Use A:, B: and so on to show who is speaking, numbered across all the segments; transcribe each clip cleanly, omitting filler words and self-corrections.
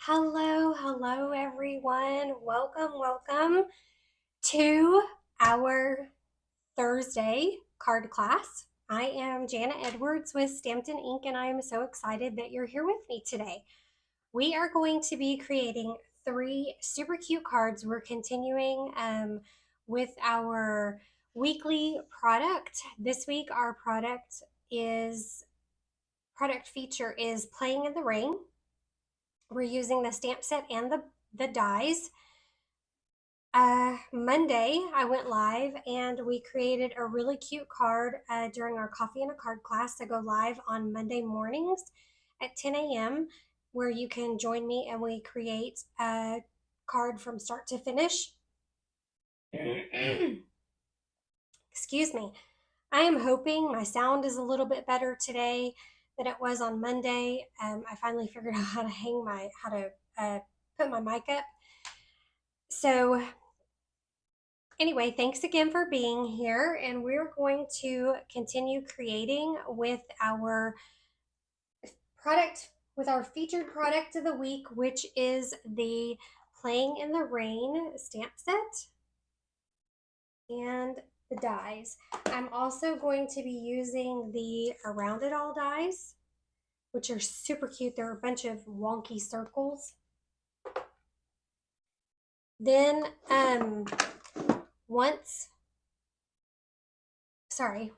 A: Hello everyone. Welcome to our Thursday card class. I am Jana Edwards with Stampin' Ink, and I am so excited that you're here with me today. We are going to be creating three super cute cards. We're continuing with our weekly product. This week, our product feature is Playing in the Rain. We're using the stamp set and the dies. Monday, I went live and we created a really cute card during our coffee and a card class that go live on Monday mornings at 10 a.m. where you can join me and we create a card from start to finish. Excuse me. I am hoping my sound is a little bit better today than it was on Monday. I finally figured out how to put my mic up. So anyway, thanks again for being here, and we're going to continue creating with our featured product of the week, which is the Playing in the Rain stamp set and the dies. I'm also going to be using the Around It All dies, which are super cute. They're a bunch of wonky circles. Then we're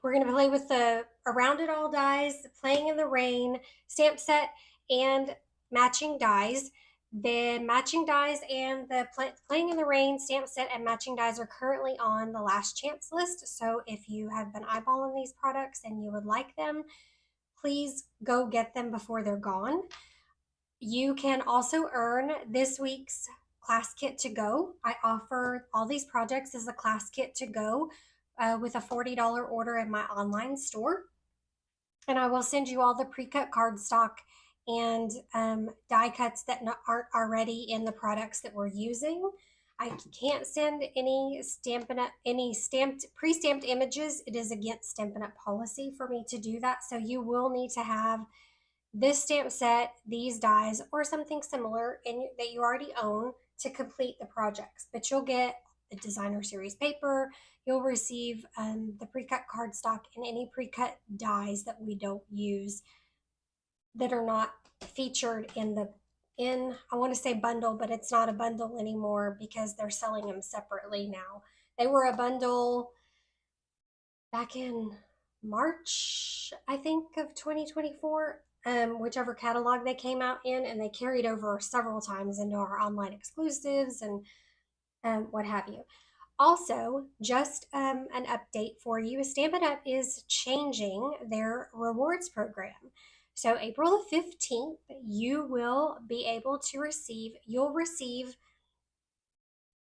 A: going to play with the Around It All dies, Playing in the Rain stamp set, and matching dies. The matching dies and the Playing in the Rain stamp set and matching dies are currently on the last chance list. So if you have been eyeballing these products and you would like them, please go get them before they're gone. You can also earn this week's class kit to go. I offer all these projects as a class kit to go with a $40 order in my online store. And I will send you all the pre-cut cardstock and die cuts that aren't already in the products that we're using. I can't send any pre-stamped images. It is against Stampin' Up policy for me to do that. So you will need to have this stamp set, these dies, or something similar that you already own to complete the projects. But you'll get the designer series paper, you'll receive the pre-cut cardstock and any pre-cut dies that we don't use that are not featured I want to say bundle, but it's not a bundle anymore because they're selling them separately now. They were a bundle back in March, I think, of 2024, whichever catalog they came out in, and they carried over several times into our online exclusives and what have you. Also, just an update for you, Stampin' Up is changing their rewards program. So April the 15th,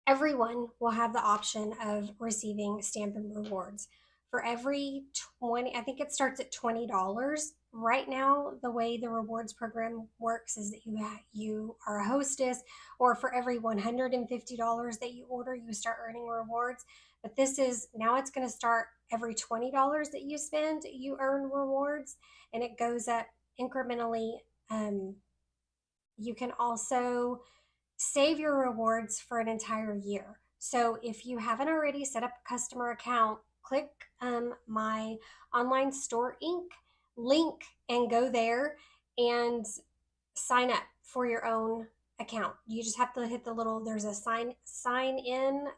A: everyone will have the option of receiving Stampin' Rewards. For every 20, I think it starts at $20. Right now, the way the rewards program works is that you are a hostess, or for every $150 that you order, you start earning rewards. But now it's going to start every $20 that you spend, you earn rewards, and it goes up incrementally. You can also save your rewards for an entire year. So if you haven't already set up a customer account, click my online store ink link and go there and sign up for your own account. You just have to hit there's a sign in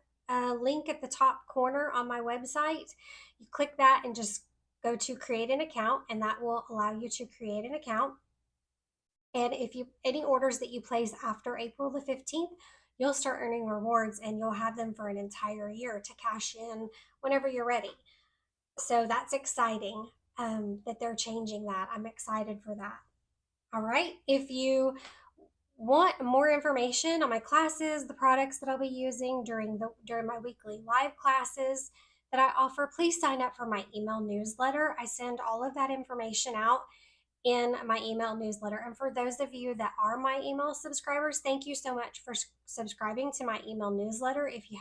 A: link at the top corner on my website. You click that and just go to create an account, and that will allow you to create an account. And any orders that you place after April the 15th, you'll start earning rewards, and you'll have them for an entire year to cash in whenever you're ready. So that's exciting that they're changing that. I'm excited for that. All right. If you want more information on my classes, the products that I'll be using during my weekly live classes that I offer, please sign up for my email newsletter. I send all of that information out in my email newsletter. And for those of you that are my email subscribers, thank you so much for subscribing to my email newsletter. If you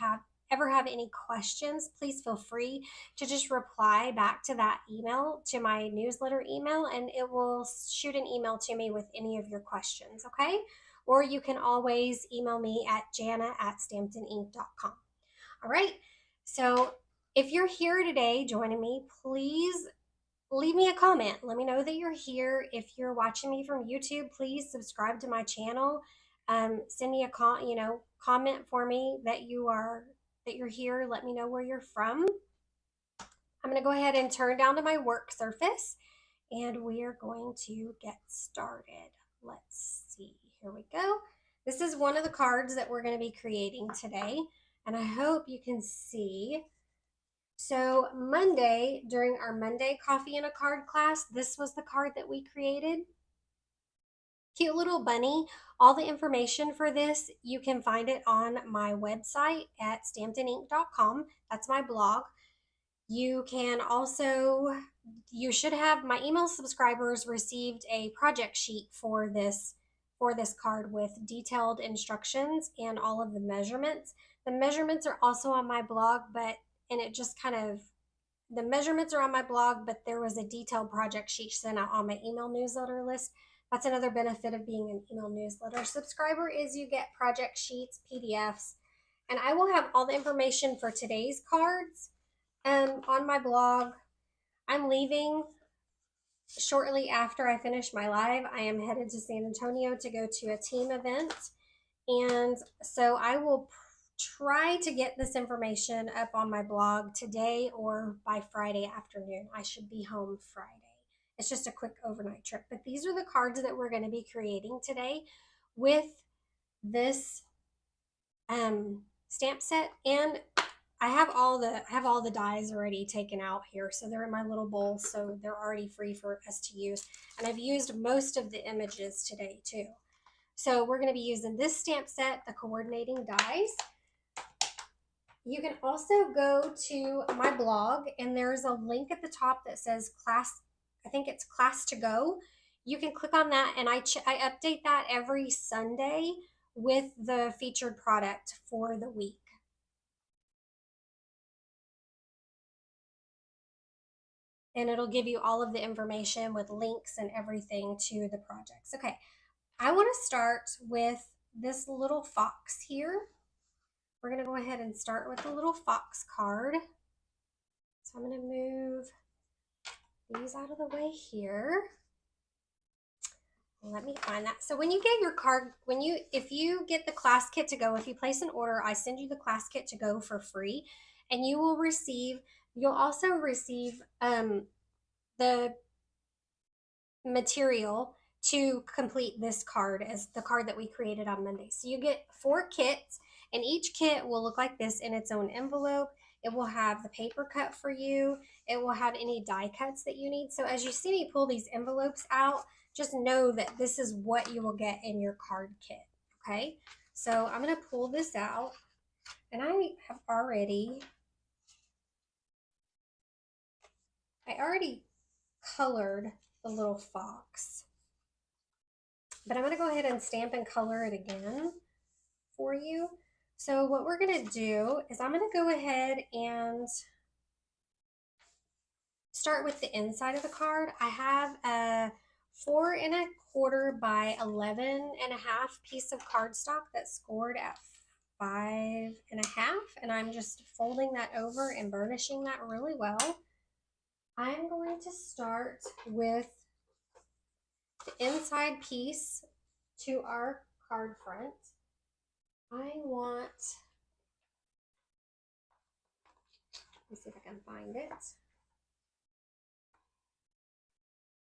A: ever have any questions, please feel free to just reply back to that email, to my newsletter email, and it will shoot an email to me with any of your questions, okay? Or you can always email me at jana@stampinink.com. All right. So if you're here today joining me, please leave me a comment. Let me know that you're here. If you're watching me from YouTube, please subscribe to my channel. Send me a comment for me that you're here. Let me know where you're from. I'm going to go ahead and turn down to my work surface, and we are going to get started. Let's see. Here we go. This is one of the cards that we're going to be creating today, and I hope you can see. So Monday, during our Monday Coffee and a Card class, this was the card that we created. Cute little bunny. All the information for this, you can find it on my website at stampinink.com. That's my blog. You can also, you should have, my email subscribers received a project sheet for this card with detailed instructions and all of the measurements. The measurements are also on my blog, and it just kind of, the measurements are on my blog, but there was a detailed project sheet sent out on my email newsletter list. That's another benefit of being an email newsletter subscriber, is you get project sheets, PDFs, and I will have all the information for today's cards on my blog. I'm leaving shortly after I finish my live. I am headed to San Antonio to go to a team event, and so I will try to get this information up on my blog today or by Friday afternoon. I should be home Friday. It's just a quick overnight trip. But these are the cards that we're going to be creating today with this stamp set. And I have all the dies already taken out here. So they're in my little bowl. So they're already free for us to use. And I've used most of the images today too. So we're going to be using this stamp set, the coordinating dies. You can also go to my blog, and there's a link at the top that says class, I think it's class to go. You can click on that, and I update that every Sunday with the featured product for the week. And it'll give you all of the information with links and everything to the projects. Okay, I want to start with this little fox here. We're going to go ahead and start with the little fox card. So I'm going to move these out of the way here. Let me find that. So when you get your card, if you get the class kit to go, if you place an order, I send you the class kit to go for free, and you'll also receive the material to complete this card as the card that we created on Monday. So you get 4 kits, and each kit will look like this in its own envelope. It will have the paper cut for you. It will have any die cuts that you need. So as you see me pull these envelopes out, just know that this is what you will get in your card kit, okay? So I'm going to pull this out, and I already colored the little fox, but I'm going to go ahead and stamp and color it again for you. So what we're going to do is I'm going to go ahead and start with the inside of the card. I have a 4 1/4 by 11 1/2 piece of cardstock that's scored at 5 1/2, and I'm just folding that over and burnishing that really well. I'm going to start with the inside piece to our card front. Let me see if I can find it.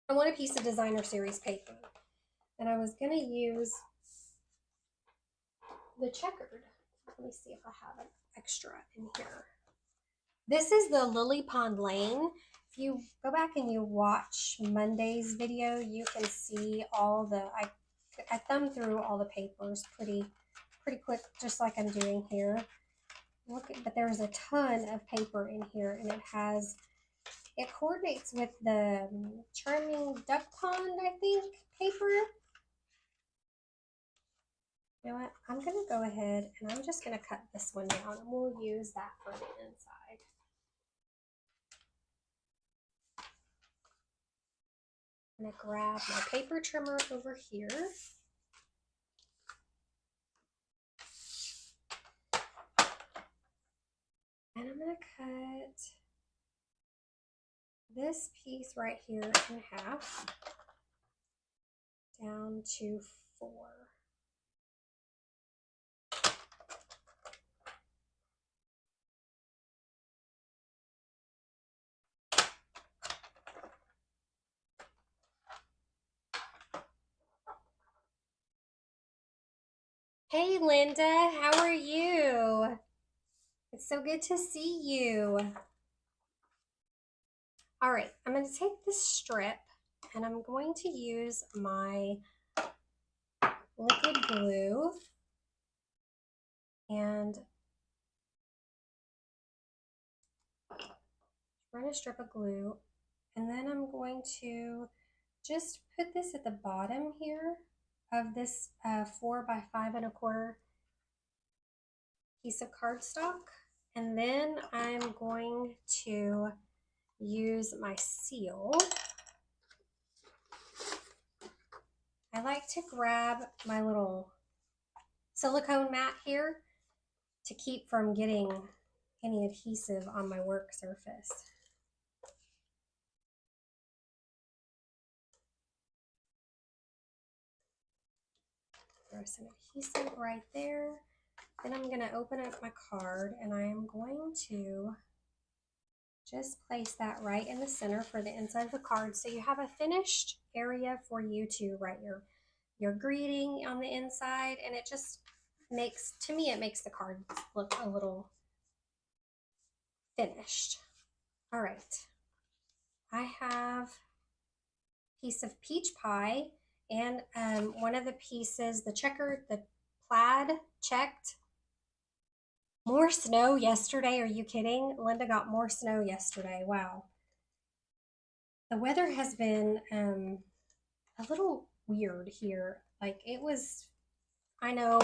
A: I want a piece of designer series paper, and I was going to use the checkered. Let me see if I have an extra in here. This is the Lily Pond Lane. If you go back and you watch Monday's video, you can see all the, I thumbed through all the papers pretty quick, just like I'm doing here. But there's a ton of paper in here, and it coordinates with the Charming Duck Pond, I think, paper. You know what? I'm going to go ahead and I'm just going to cut this one down and we'll use that for the inside. I'm going to grab my paper trimmer over here. And I'm going to cut this piece right here in half down to 4. Hey Linda, how are you? It's so good to see you. All right, I'm going to take this strip and I'm going to use my liquid glue and run a strip of glue, and then I'm going to just put this at the bottom here of this 4 by 5 1/4 piece of cardstock, and then I'm going to use my seal. I like to grab my little silicone mat here to keep from getting any adhesive on my work surface. Throw some adhesive right there. Then I'm going to open up my card and I am going to just place that right in the center for the inside of the card, so you have a finished area for you to write your greeting on the inside, and it just makes, to me, it makes the card look a little finished. All right, I have a piece of peach pie and one of the pieces, the plaid checked. More snow yesterday, are you kidding? Linda got more snow yesterday, wow. The weather has been a little weird here. Like it was, I know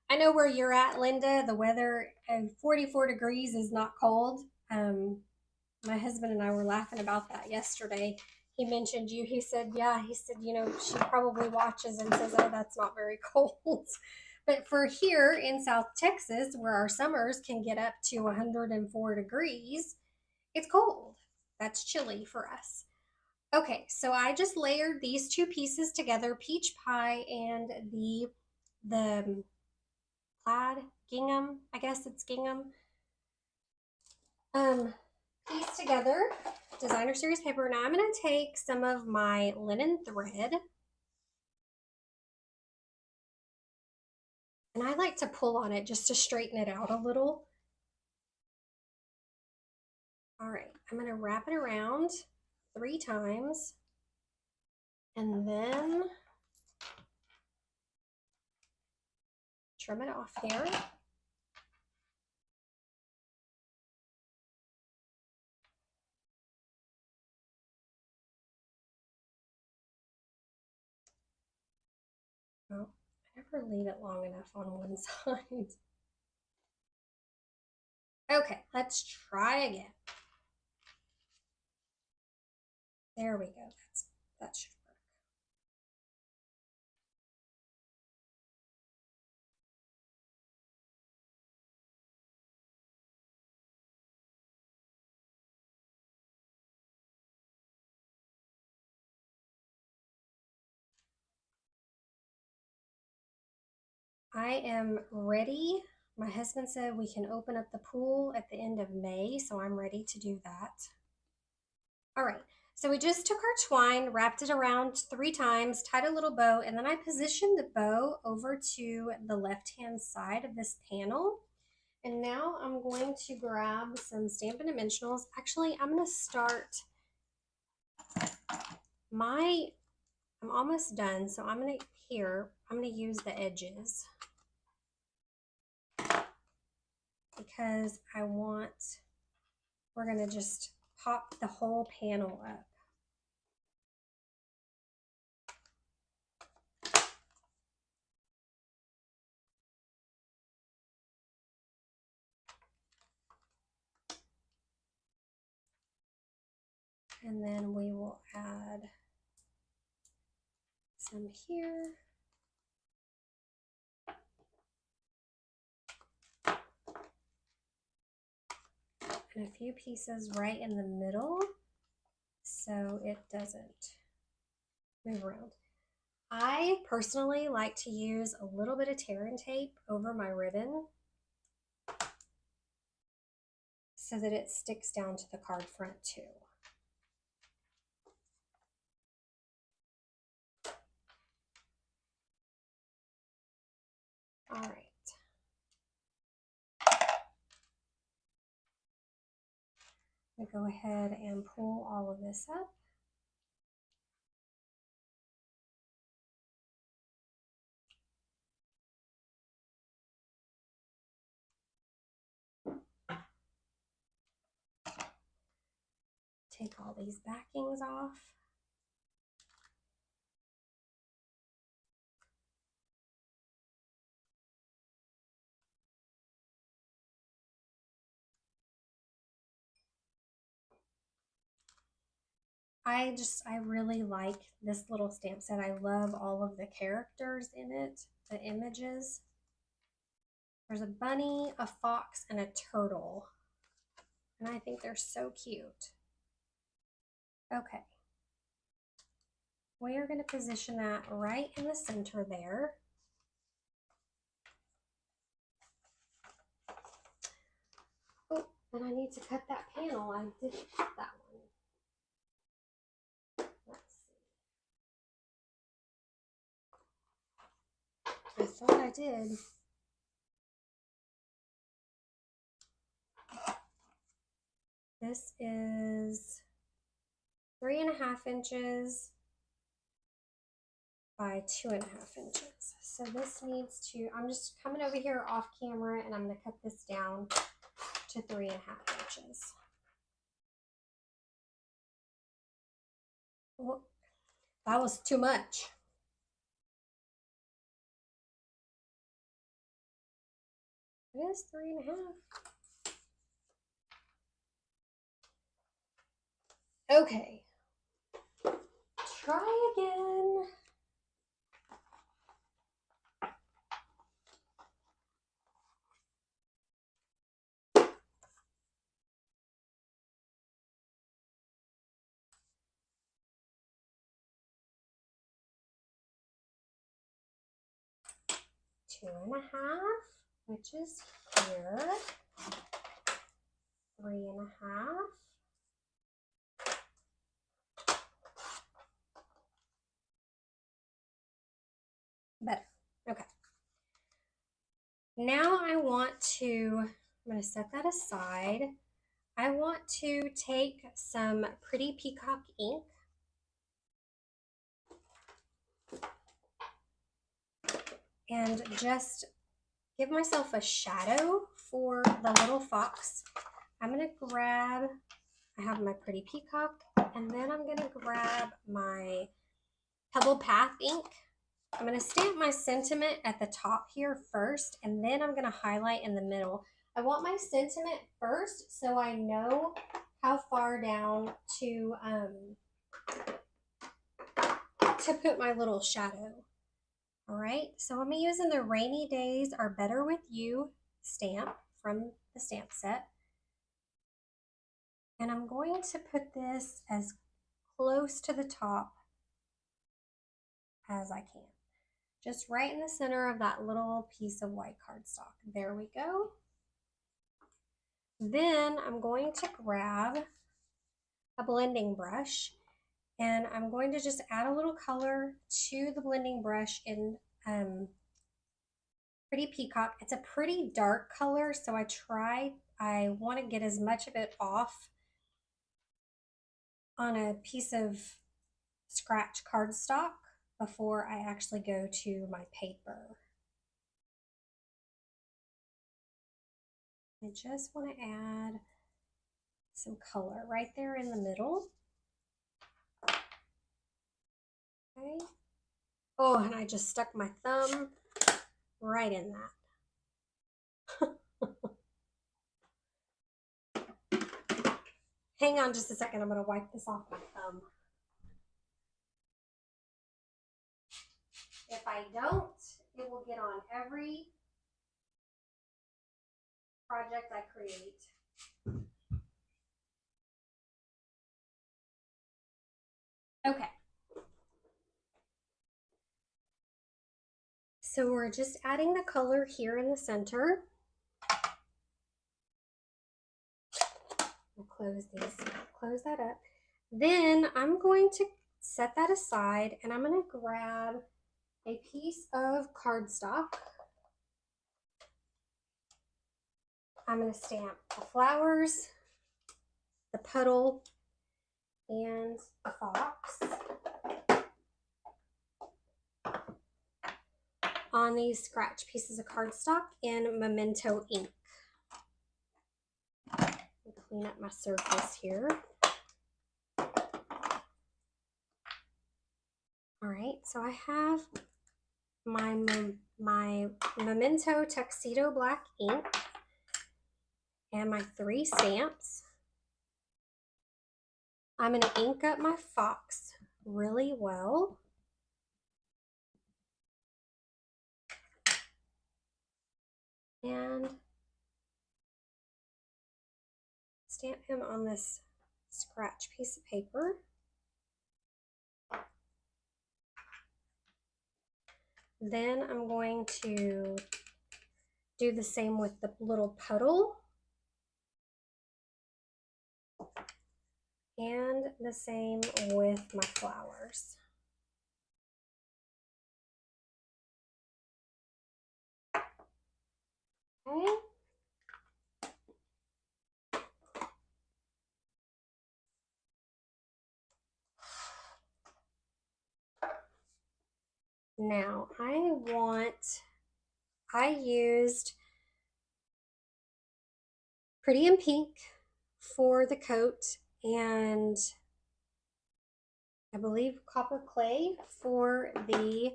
A: where you're at, Linda. The weather, 44 degrees is not cold. My husband and I were laughing about that yesterday. He mentioned you. He said, yeah, he said, you know, she probably watches and says, oh, that's not very cold. But for here in South Texas, where our summers can get up to 104 degrees, it's cold. That's chilly for us. Okay, so I just layered these two pieces together, peach pie and the plaid gingham, I guess it's gingham, piece together, designer series paper. Now I'm going to take some of my linen thread, and I like to pull on it just to straighten it out a little. All right, I'm going to wrap it around 3 times, and then trim it off there. Oh, I never leave it long enough on one side. Okay, let's try again. There we go. That should work. I am ready. My husband said we can open up the pool at the end of May, so I'm ready to do that. All right, so we just took our twine, wrapped it around 3 times, tied a little bow, and then I positioned the bow over to the left-hand side of this panel. And now I'm going to grab some Stampin' Dimensionals. Actually, I'm going to start I'm almost done, so I'm going to use the edges because we're going to just pop the whole panel up. And then we will add some here. And a few pieces right in the middle so it doesn't move around. I personally like to use a little bit of tear and tape over my ribbon so that it sticks down to the card front too. All right. I'm going to go ahead and pull all of this up. Take all these backings off. I really like this little stamp set. I love all of the characters in it, the images. There's a bunny, a fox, and a turtle. And I think they're so cute. Okay. We are going to position that right in the center there. Oh, and I need to cut that panel. I didn't cut that one. Let's see. I thought I did. This is 3.5 inches by 2.5 inches. So this needs to, I'm just coming over here off camera and I'm going to cut this down to 3.5 inches. Well, that was too much. It is 3.5. Okay. Try again. Two and a half, which is here. 3.5. Better. Okay. Now I want to, I'm going to set that aside. I want to take some Pretty Peacock ink and just give myself a shadow for the little fox. I'm going to grab, I have my Pretty Peacock, and then I'm going to grab my Pebble Path ink. I'm going to stamp my sentiment at the top here first, and then I'm going to highlight in the middle. I want my sentiment first so I know how far down to put my little shadow. All right, so I'm using the Rainy Days Are Better With You stamp from the stamp set. And I'm going to put this as close to the top as I can. Just right in the center of that little piece of white cardstock. There we go. Then I'm going to grab a blending brush and I'm going to just add a little color to the blending brush in Pretty Peacock. It's a pretty dark color, so I want to get as much of it off on a piece of scratch cardstock before I actually go to my paper. I just want to add some color right there in the middle. Okay. Oh, and I just stuck my thumb right in that. Hang on just a second. I'm going to wipe this off my thumb. If I don't, it will get on every project I create. Okay. So we're just adding the color here in the center. We'll close that up. Then I'm going to set that aside and I'm going to grab a piece of cardstock. I'm going to stamp the flowers, the puddle, and the fox on these scratch pieces of cardstock in Memento ink. Clean up my surface here. All right, so I have my Memento Tuxedo Black ink and my 3 stamps. I'm going to ink up my fox really well. And stamp him on this scratch piece of paper. Then I'm going to do the same with the little puddle and the same with my flowers. Okay. Now I used Pretty in Pink for the coat and I believe Copper Clay for the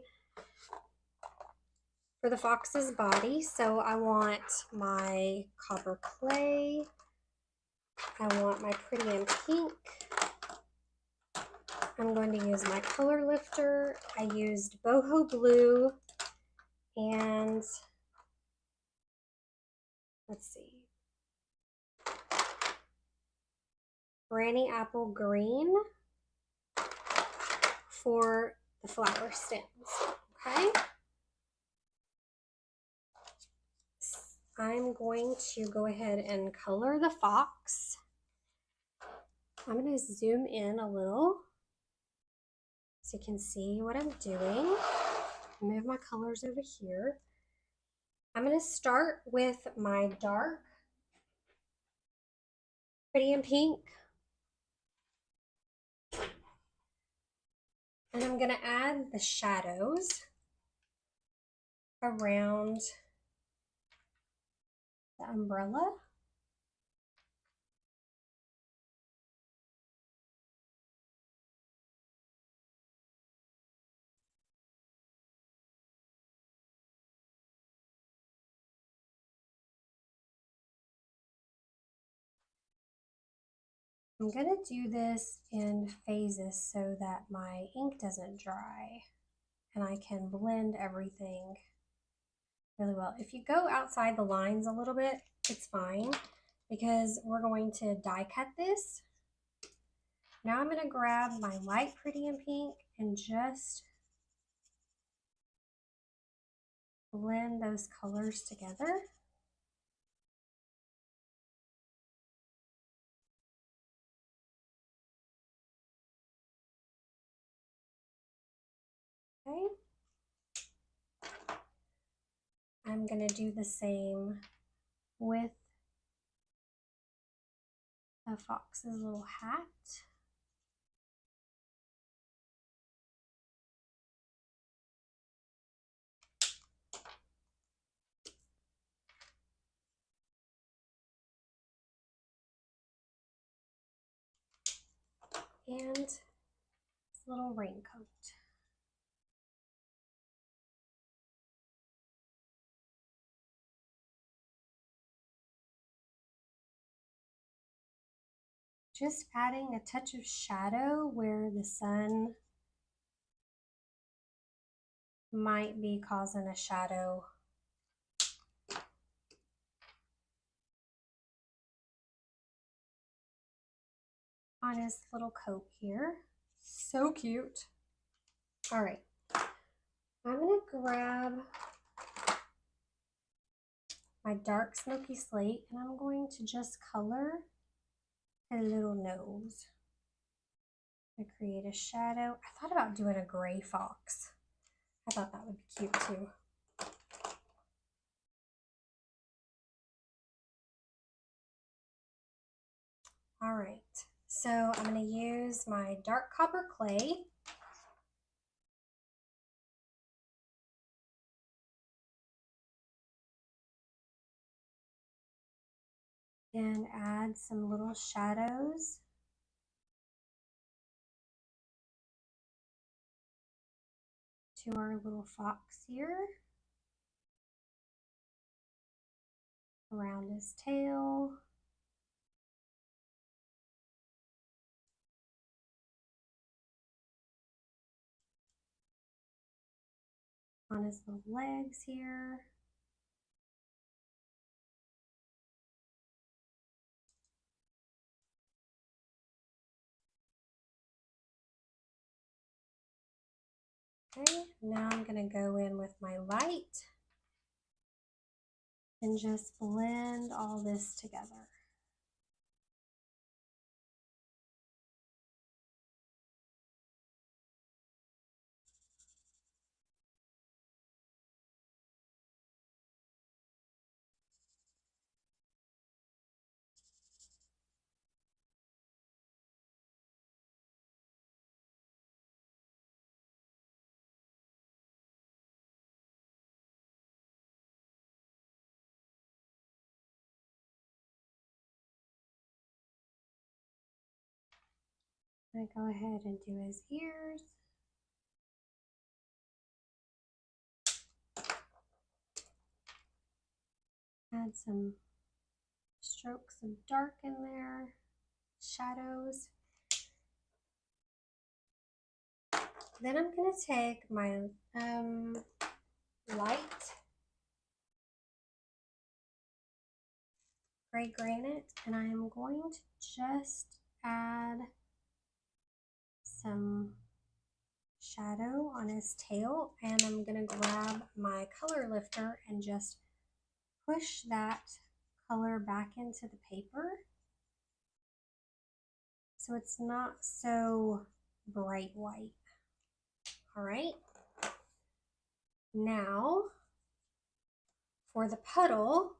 A: fox's body. So I want my Copper Clay, I want my Pretty in Pink. I'm going to use my color lifter. I used Boho Blue and let's see, Granny Apple Green for the flower stems, okay? I'm going to go ahead and color the fox. I'm going to zoom in a little so you can see what I'm doing. Move my colors over here. I'm going to start with my dark Pretty in Pink. And I'm going to add the shadows around the umbrella. I'm going to do this in phases so that my ink doesn't dry and I can blend everything really well. If you go outside the lines a little bit, it's fine because we're going to die cut this. Now I'm going to grab my light Pretty in Pink and just blend those colors together. Okay. I'm going to do the same with the fox's little hat. And this little raincoat. just adding a touch of shadow where the sun might be causing a shadow. On his little coat here. So cute. All right, I'm gonna grab my dark smoky slate and I'm going to just color a little nose. I create a shadow. I thought about doing a gray fox. I thought that would be cute too. All right, so I'm going to use my dark copper clay. And add some little shadows. To our little fox here. Around his tail. On his little legs here. Okay, now I'm going to go in with my light and just blend all this together. I'm going to go ahead and do his ears. Add some strokes of dark in there, shadows. Then I'm going to take my light gray granite and I am going to just add some shadow on his tail, and I'm going to grab my color lifter and just push that color back into the paper so it's not so bright white. All right, now for the puddle,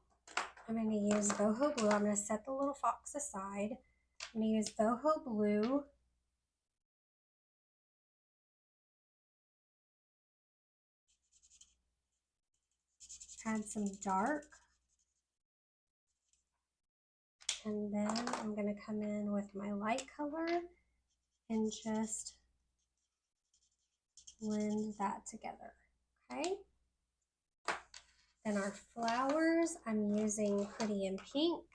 A: I'm going to use boho blue. I'm going to set the little fox aside. I'm going to use boho blue. Add some dark. And then I'm going to come in with my light color and just blend that together, okay? Then our flowers, I'm using Pretty in Pink.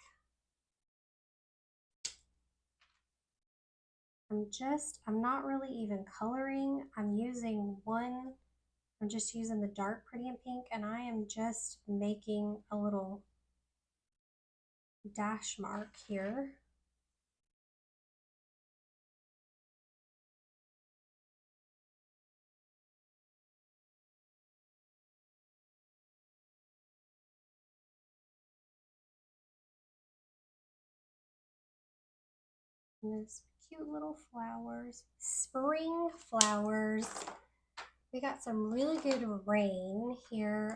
A: I'm not really even coloring. I'm just using the dark Pretty in Pink, and I am just making a little dash mark here. And this cute little flowers, spring flowers. We got some really good rain here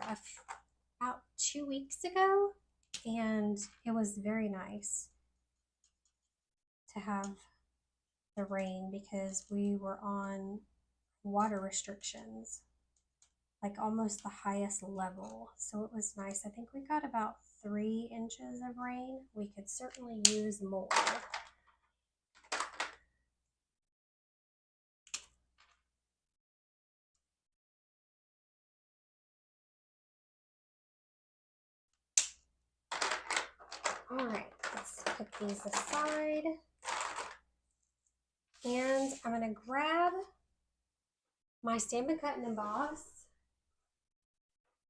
A: about 2 weeks ago, and it was very nice to have the rain because we were on water restrictions, like almost the highest level. So it was nice. I think we got about 3 inches of rain. We could certainly use more. All right, let's put these aside. And I'm going to grab my Stampin' Cut and Emboss,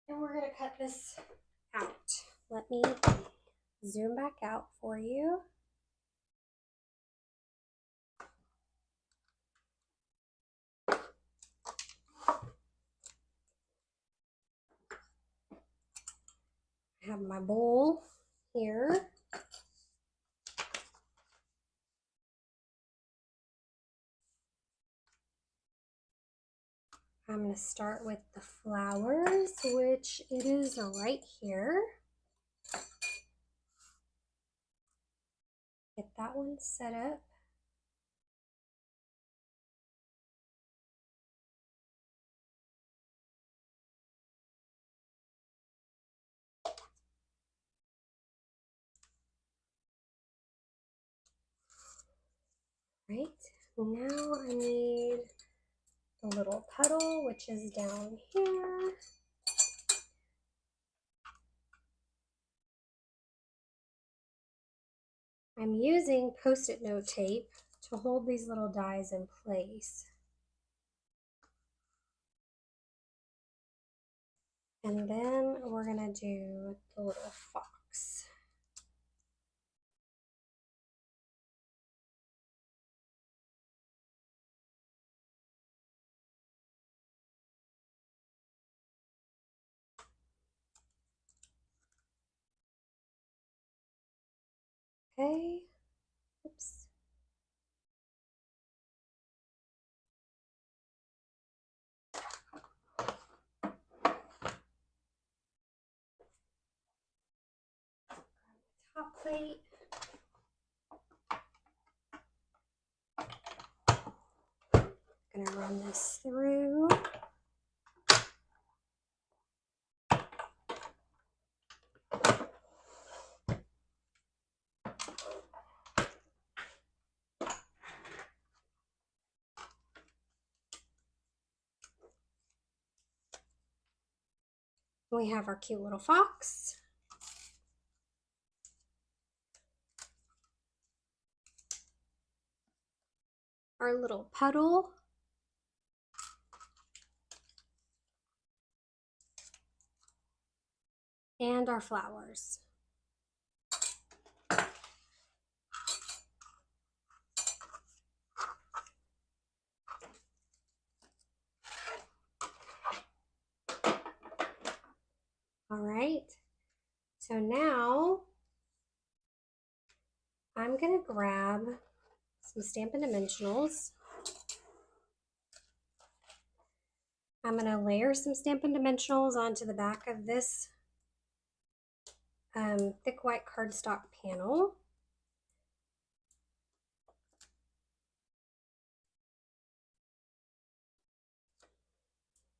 A: and we're going to cut this out. Let me zoom back out for you. I have my bowl here. I'm going to start with the flowers, which it is right here. Get that one set up. Right, now I need the little petal, which is down here. I'm using Post-it note tape to hold these little dies in place. And then we're gonna do the little fox. Okay, oops. Top plate. Gonna run this through. We have our cute little fox. Our little petal. And our flowers. All right, so now I'm gonna grab some Stampin' Dimensionals. I'm gonna layer some Stampin' Dimensionals onto the back of this thick white cardstock panel.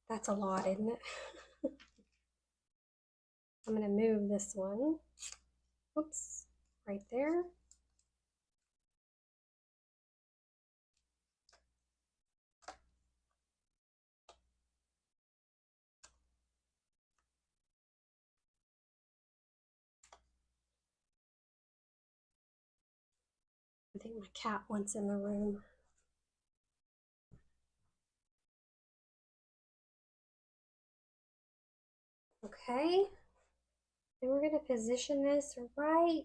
A: That's a lot, isn't it? I'm gonna move this one. Oops, right there. I think my cat wants in the room. Okay, and we're gonna position this right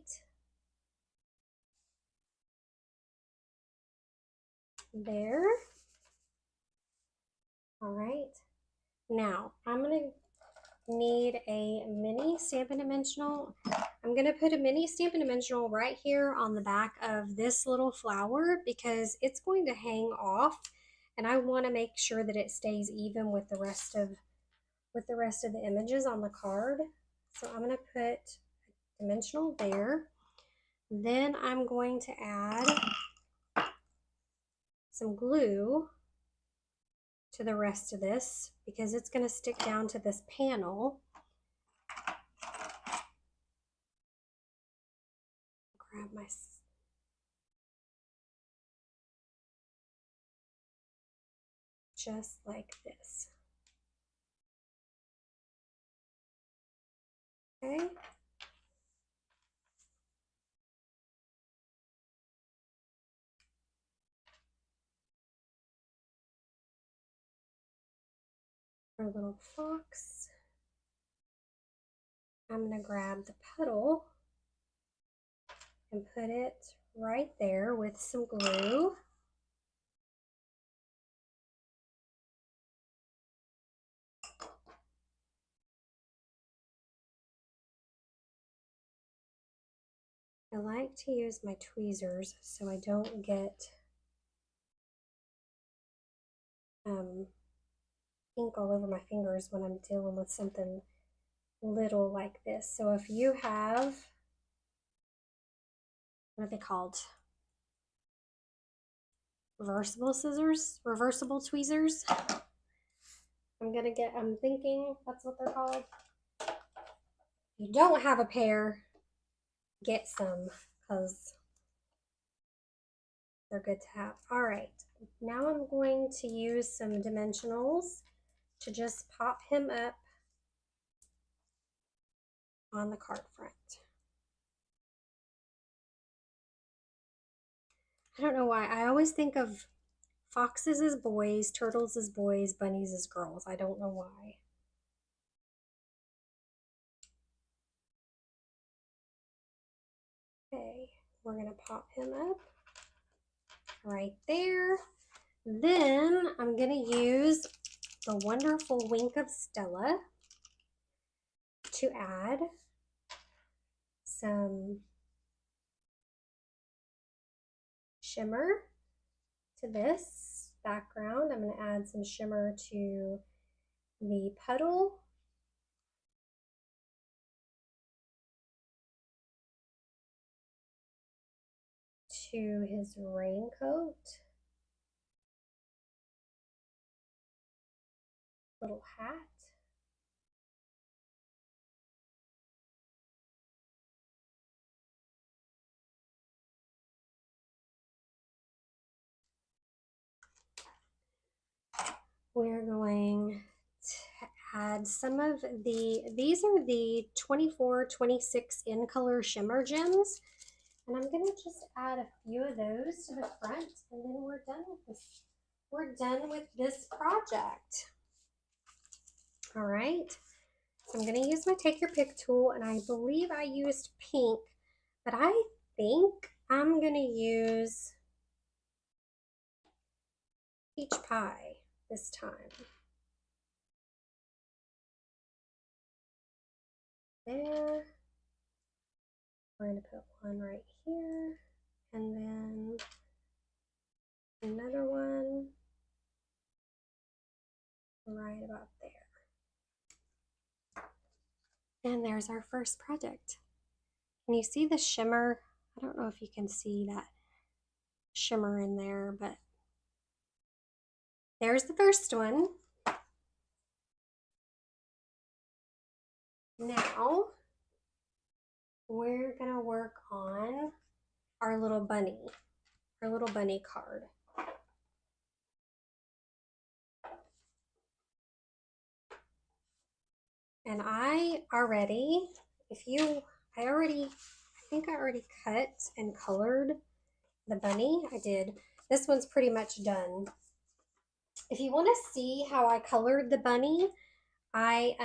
A: there. All right, now I'm gonna need a mini Stampin' Dimensional. I'm gonna put a mini Stampin' Dimensional right here on the back of this little flower because it's going to hang off, and I want to make sure that it stays even with the rest of the images on the card. So I'm gonna put a dimensional there. Then I'm going to add some glue to the rest of this because it's going to stick down to this panel. Grab my just like this. Okay. our little fox. I'm going to grab the petal and put it right there with some glue. I like to use my tweezers so I don't get ink all over my fingers when I'm dealing with something little like this. So if you have, what are they called? Reversible scissors? Reversible tweezers? I'm thinking that's what they're called. If you don't have a pair, get some because they're good to have. All right, now I'm going to use some dimensionals to just pop him up on the card front. I don't know why. I always think of foxes as boys, turtles as boys, bunnies as girls. I don't know why. Okay, we're going to pop him up right there. Then I'm going to use the wonderful Wink of Stella to add some shimmer to this background. I'm going to add some shimmer to the petal. To his raincoat. Little hat. We're going to add some of these are the 24-26 in color shimmer gems. And I'm going to just add a few of those to the front and then we're done with this. We're done with this project. All right. So I'm going to use my Take Your Pick tool and I believe I used pink, but I think I'm going to use peach pie this time. There. We're going to put one right here and then another one right about there. And there's our first project. Can you see the shimmer? I don't know if you can see that shimmer in there, but there's the first one. Now we're gonna work on our little bunny card. And I think I already cut and colored the bunny. I did. This one's pretty much done. If you want to see how I colored the bunny, I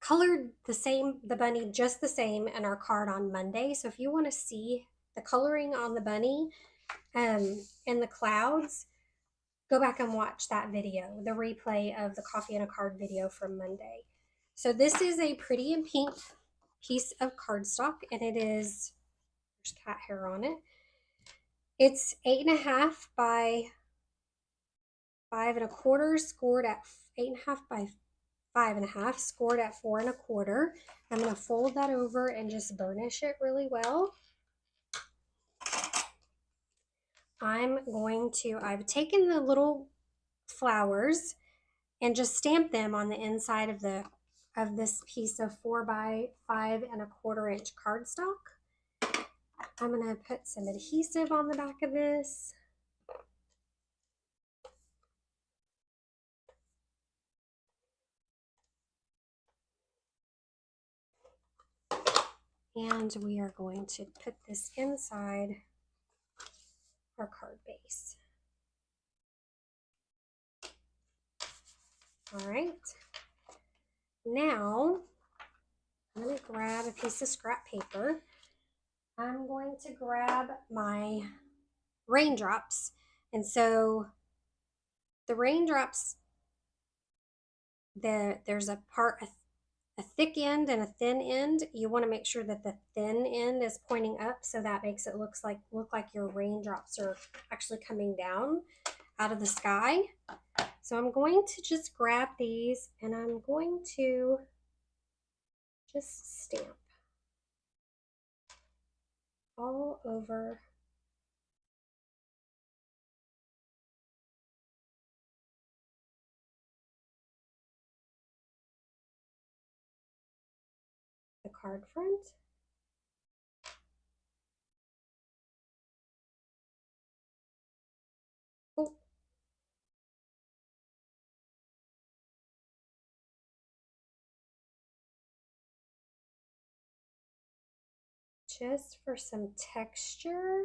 A: colored the bunny just the same in our card on Monday. So if you want to see the coloring on the bunny and the clouds, go back and watch that video, the replay of the coffee and a card video from Monday. So this is a pretty and pink piece of cardstock and there's cat hair on it. It's 8.5 by 5 1/4, scored at 8.5 by 5 1/2, scored at 4 1/4. I'm going to fold that over and just burnish it really well. I've taken the little flowers and just stamped them on the inside of this piece of 4 by 5 1/4 inch cardstock. I'm going to put some adhesive on the back of this. And we are going to put this inside our card base. All right. Now, I'm going to grab a piece of scrap paper. I'm going to grab my raindrops. And so the raindrops, there's a part, a thick end and a thin end. You want to make sure that the thin end is pointing up, so that makes it look like your raindrops are actually coming down out of the sky. So I'm going to just grab these and I'm going to just stamp all over the card front. Oh, just for some texture.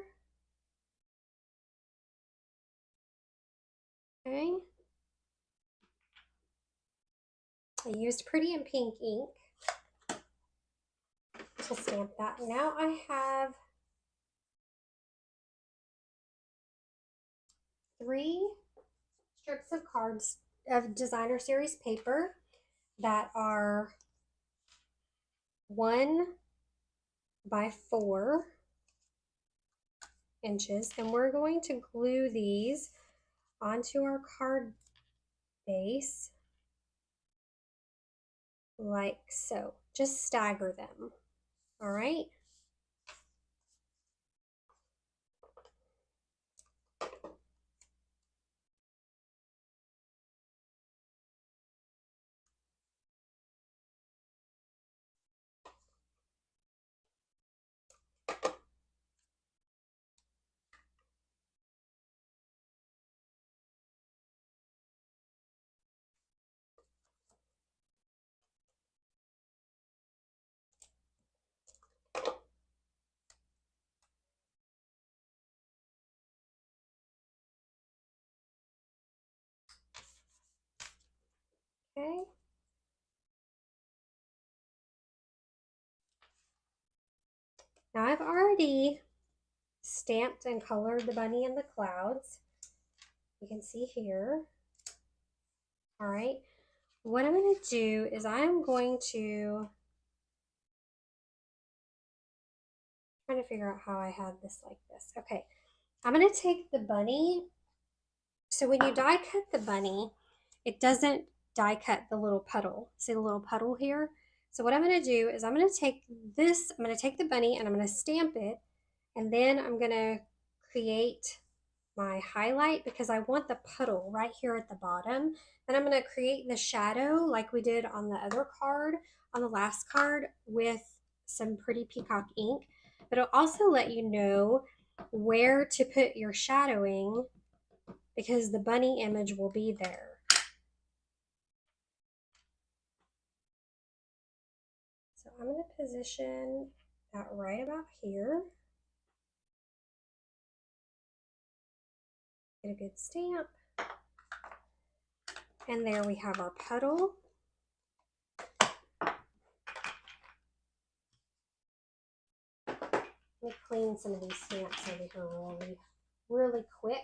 A: Okay. I used Pretty in Pink ink to stamp that. Now I have 3 strips of cards of designer series paper that are 1 by 4 inches, and we're going to glue these onto our card base like so. Just stagger them. All right. Okay. Now I've already stamped and colored the bunny in the clouds. You can see here. All right. What I'm going to do is I'm going to trying to figure out how I had this like this. Okay. I'm going to take the bunny. So when you die cut the bunny, it doesn't die cut the little puddle. See the little puddle here? So what I'm going to do is I'm going to take this, I'm going to take the bunny and I'm going to stamp it, and then I'm going to create my highlight because I want the puddle right here at the bottom. Then I'm going to create the shadow like we did on the other card, on the last card, with some Pretty Peacock ink. But it'll also let you know where to put your shadowing because the bunny image will be there. So I'm going to position that right about here. Get a good stamp. And there we have our puddle. Let me clean some of these stamps over here really quick.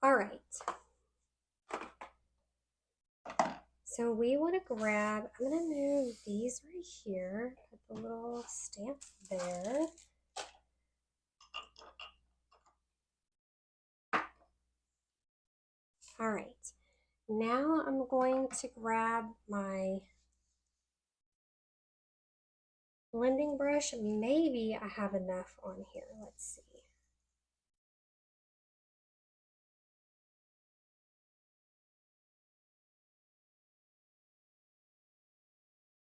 A: All right. So we want to grab, I'm going to move these right here, put the little stamp there. All right. Now I'm going to grab my blending brush. Maybe I have enough on here. Let's see.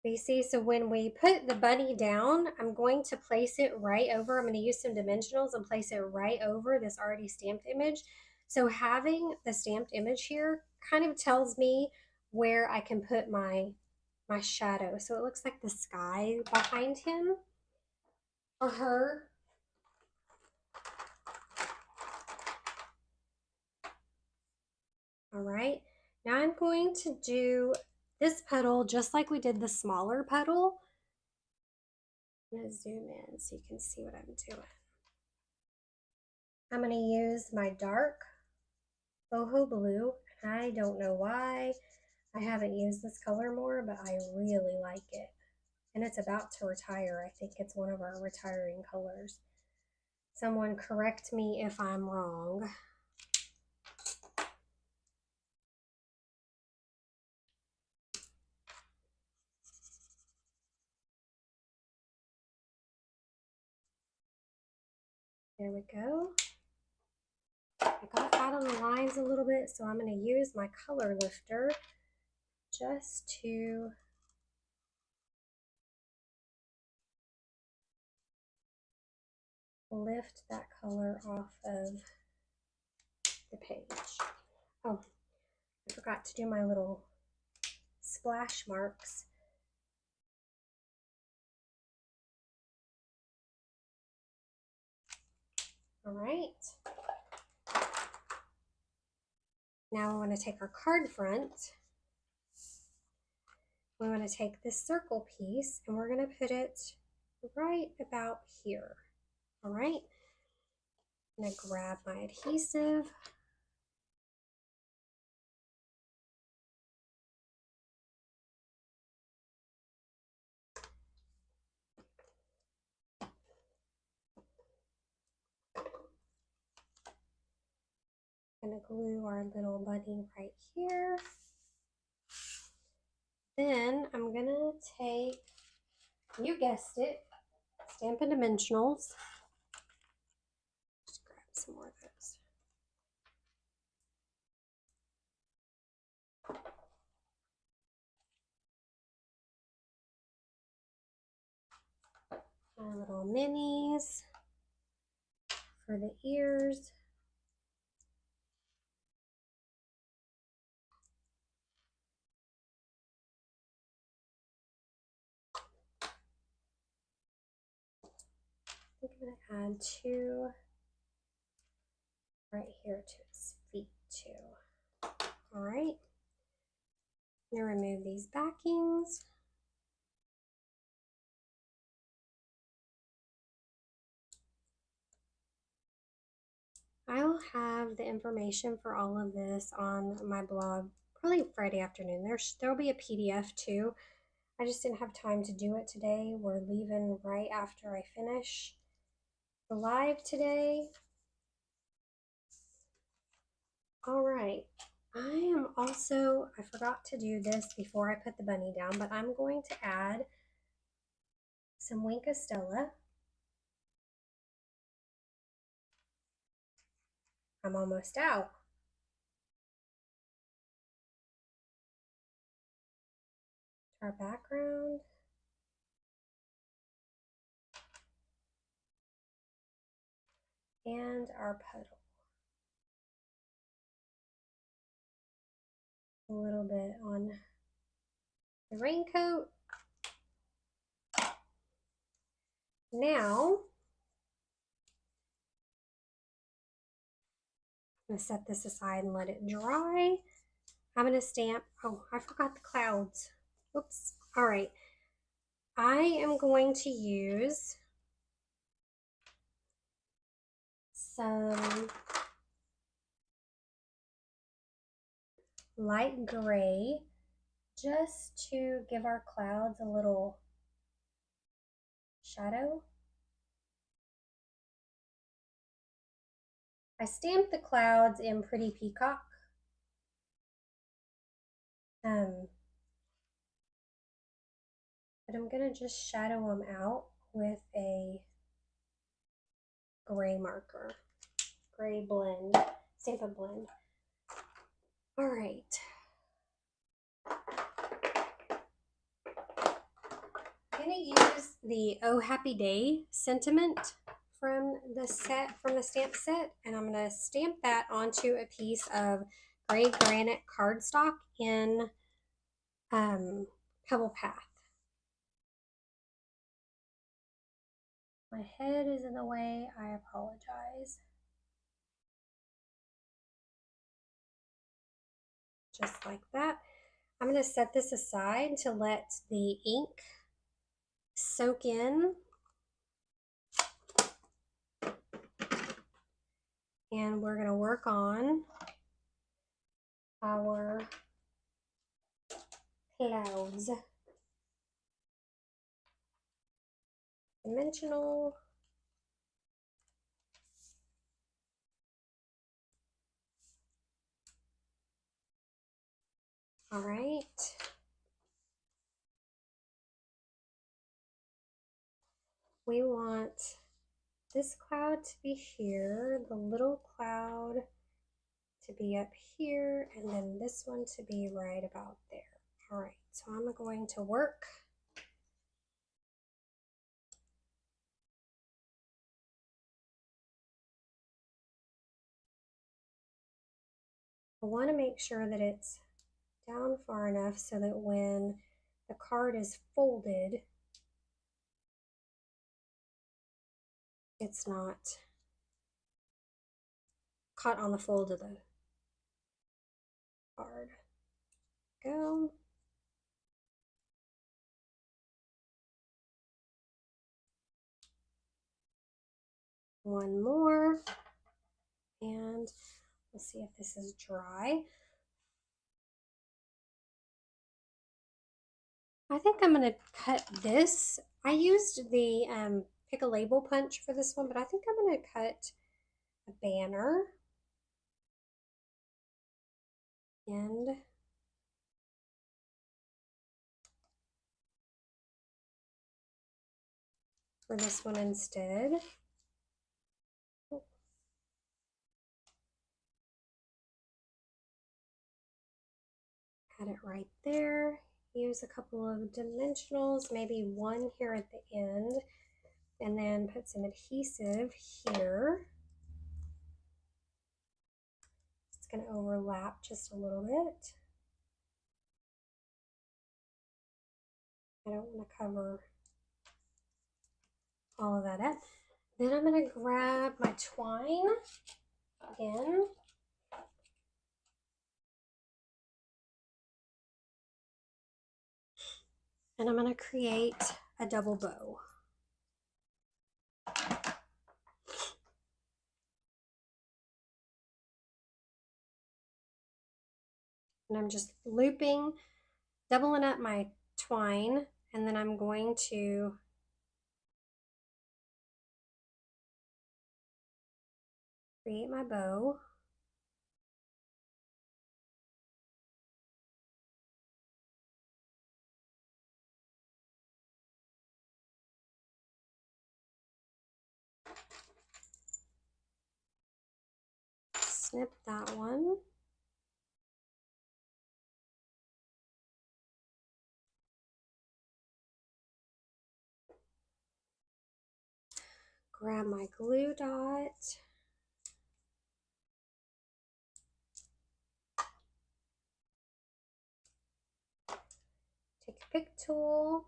A: You see, so when we put the bunny down, I'm going to place it right over. I'm going to use some dimensionals and place it right over this already stamped image. So having the stamped image here kind of tells me where I can put my my shadow. So it looks like the sky behind him or her. All right, now I'm going to do this petal just like we did the smaller petal. I'm going to zoom in so you can see what I'm doing. I'm going to use my dark boho blue. I don't know why I haven't used this color more, but I really like it. And it's about to retire. I think it's one of our retiring colors. Someone correct me if I'm wrong. There we go. I got out on the lines a little bit, so I'm going to use my color lifter just to lift that color off of the page. Oh, I forgot to do my little splash marks. All right. Now we want to take our card front. We want to take this circle piece and we're going to put it right about here. All right. I'm going to grab my adhesive. I'm going to glue our little bunny right here. Then I'm going to take, you guessed it, Stampin' Dimensionals. Just grab some more of those. My little minis for the ears. I think I'm going to add two right here to his feet too. All right. I'm going to remove these backings. I'll have the information for all of this on my blog probably Friday afternoon. There'll be a PDF too. I just didn't have time to do it today. We're leaving right after I finish the live today. All right. I forgot to do this before I put the bunny down, but I'm going to add some Wink Stella. I'm almost out. Our background. And our petal. A little bit on the raincoat. Now, I'm going to set this aside and let it dry. I'm going to stamp, oh, I forgot the clouds. Oops. All right. I am going to use some light gray just to give our clouds a little shadow. I stamped the clouds in Pretty Peacock. But I'm going to just shadow them out with a gray marker, gray blend, Stampin' Blend. All right. I'm going to use the Oh Happy Day sentiment from the stamp set, and I'm going to stamp that onto a piece of gray granite cardstock in pebble path. My head is in the way. I apologize. Just like that. I'm going to set this aside to let the ink soak in. And we're going to work on our clouds. Dimensional. All right. We want this cloud to be here, the little cloud to be up here, and then this one to be right about there. All right, so I'm going to work I want to make sure that it's down far enough so that when the card is folded, it's not caught on the fold of the card. Go. One more. And we'll see if this is dry. I think I'm going to cut this. I used the pick a label punch for this one, but I think I'm going to cut a banner and for this one instead. Add it right there. Use a couple of dimensionals, maybe one here at the end, and then put some adhesive here. It's going to overlap just a little bit. I don't want to cover all of that up. Then I'm going to grab my twine again. And I'm going to create a double bow. And I'm just looping, doubling up my twine, and then I'm going to create my bow. Snip that one. Grab my glue dot. Take a pick tool,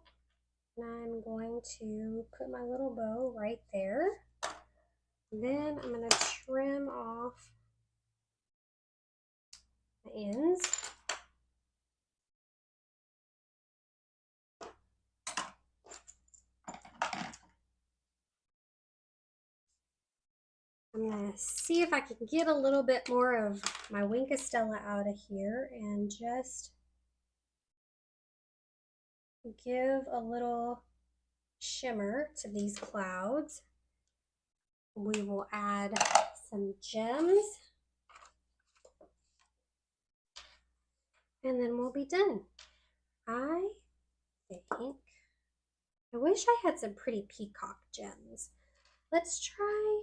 A: and I'm going to put my little bow right there. Then I'm going to trim off the ends. I'm going to see if I can get a little bit more of my Wink of Stella out of here and just give a little shimmer to these clouds. We will add some gems and then we'll be done. I wish I had some pretty peacock gems. Let's try.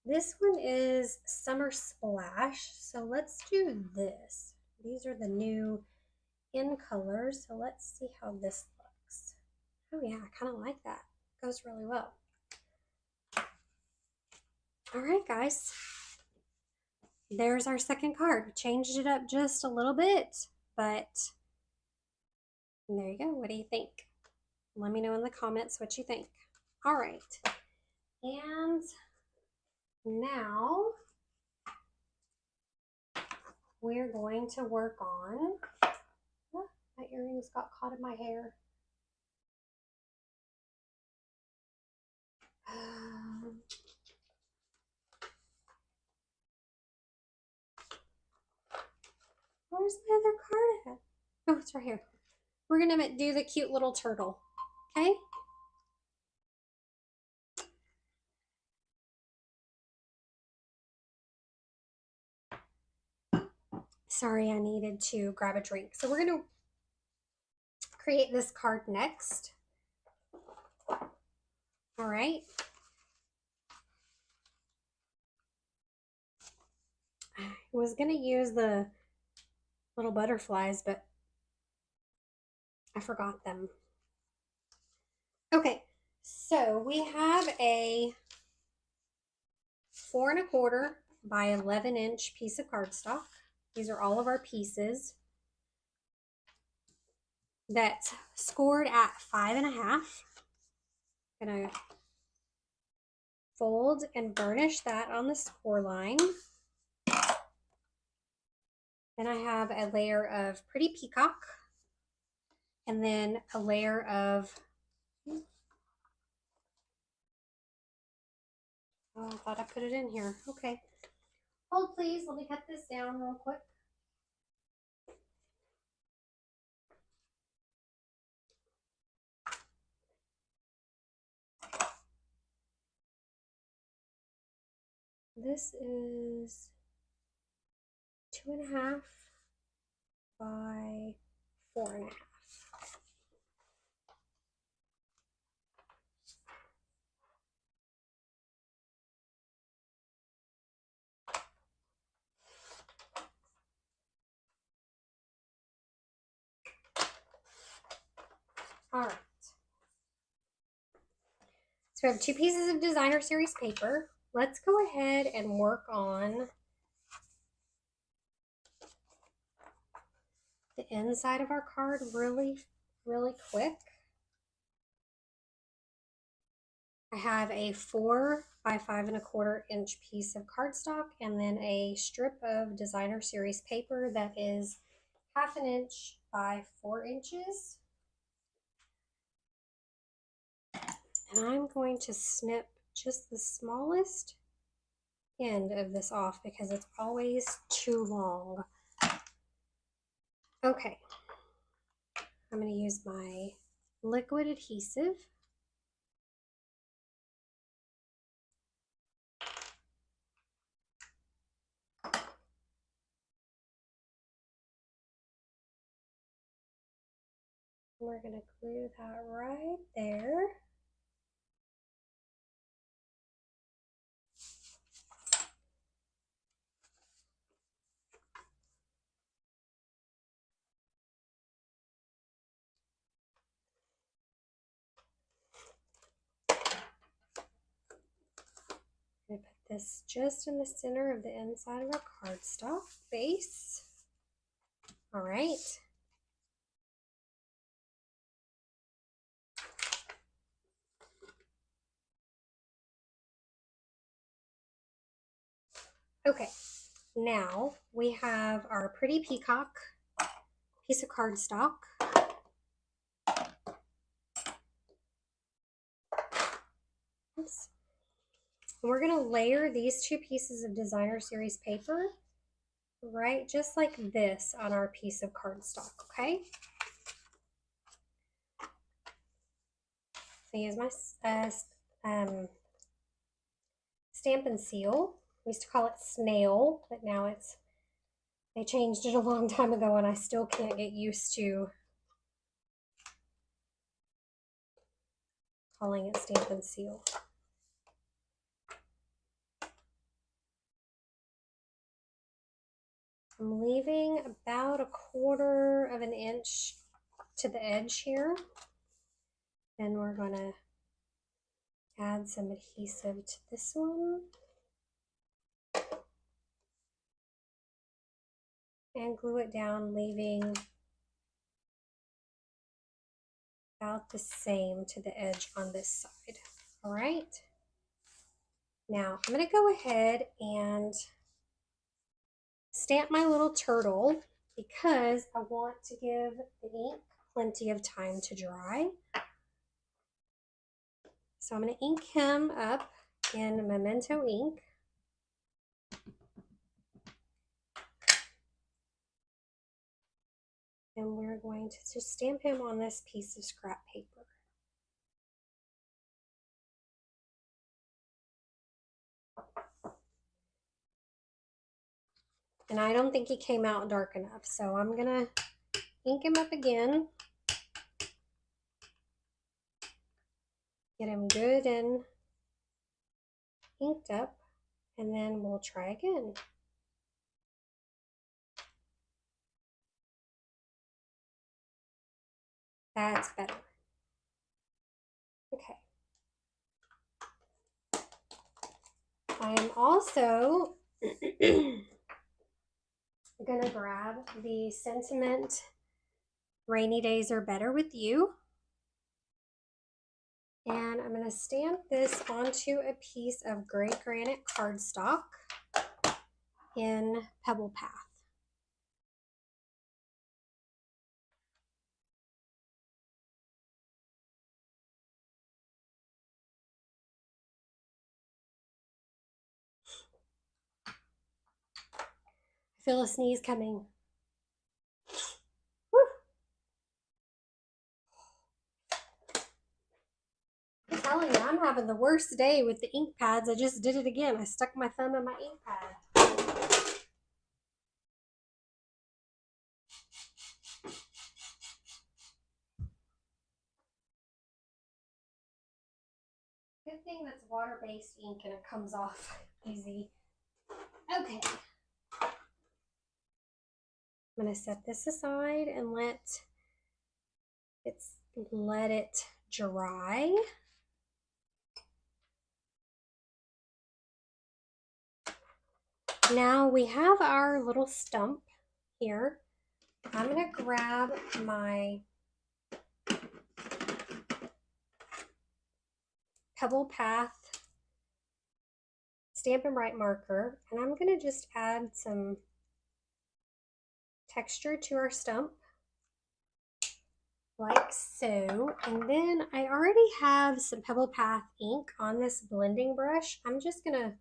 A: This one is Summer Splash, so let's do this. These are the new in colors, so let's see how this looks. Oh yeah, I kind of like that. Goes really well. All right, guys. There's our second card. Changed it up just a little bit, but And there you go. What do you think? Let me know in the comments what you think. All right. And now we're going to work on, oh, my earrings got caught in my hair. Where's the other card at? Oh, it's right here. We're gonna do the cute little turtle, okay? Sorry, I needed to grab a drink. So we're gonna create this card next. All right. I was gonna use the little butterflies, but I forgot them. Okay, so we have a 4 1/4 by 11-inch piece of cardstock. These are all of our pieces. That's scored at 5.5. I'm gonna fold and burnish that on the score line. Then I have a layer of Pretty Peacock, and then a layer of, oh, I thought I put it in here. Okay. Hold please, let me cut this down real quick. This is 2.5 by 4.5. All right. So we have 2 pieces of designer series paper. Let's go ahead and work on the inside of our card really quick. I have a 4 by 5 1/4 inch piece of cardstock, and then a strip of designer series paper that is 1/2 inch by 4 inches. And I'm going to snip just the smallest end of this off because it's always too long. Okay, I'm going to use my liquid adhesive. We're going to glue that right there. I'm going to put this just in the center of the inside of our cardstock base. All right. Okay, now we have our Pretty Peacock piece of cardstock. Oops. And we're going to layer these 2 pieces of designer series paper right just like this on our piece of cardstock, okay? So I use my Stampin' Seal. We used to call it snail, but now they changed it a long time ago, and I still can't get used to calling it Stampin' Seal. I'm leaving about 1/4 inch to the edge here. Then we're going to add some adhesive to this one. And glue it down, leaving about the same to the edge on this side. All right. Now I'm going to go ahead and stamp my little turtle because I want to give the ink plenty of time to dry. So I'm going to ink him up in Memento ink. And we're going to just stamp him on this piece of scrap paper. And I don't think he came out dark enough, so I'm gonna ink him up again. Get him good and inked up, and then we'll try again. That's better. Okay. I am also gonna grab the Sentiment Rainy Days Are Better With You. And I'm gonna stamp this onto a piece of gray granite cardstock in Pebble Path. I feel a sneeze coming. Whew. I'm telling you, I'm having the worst day with the ink pads. I just did it again. I stuck my thumb in my ink pad. Good thing that's water-based ink and it comes off easy. Okay. I'm going to set this aside and let it dry. Now we have our little stump here. I'm going to grab my Pebble Path Stampin' Up marker, and I'm going to just add some texture to our stump, like so. And then I already have some Pebble Path ink on this blending brush. I'm just going to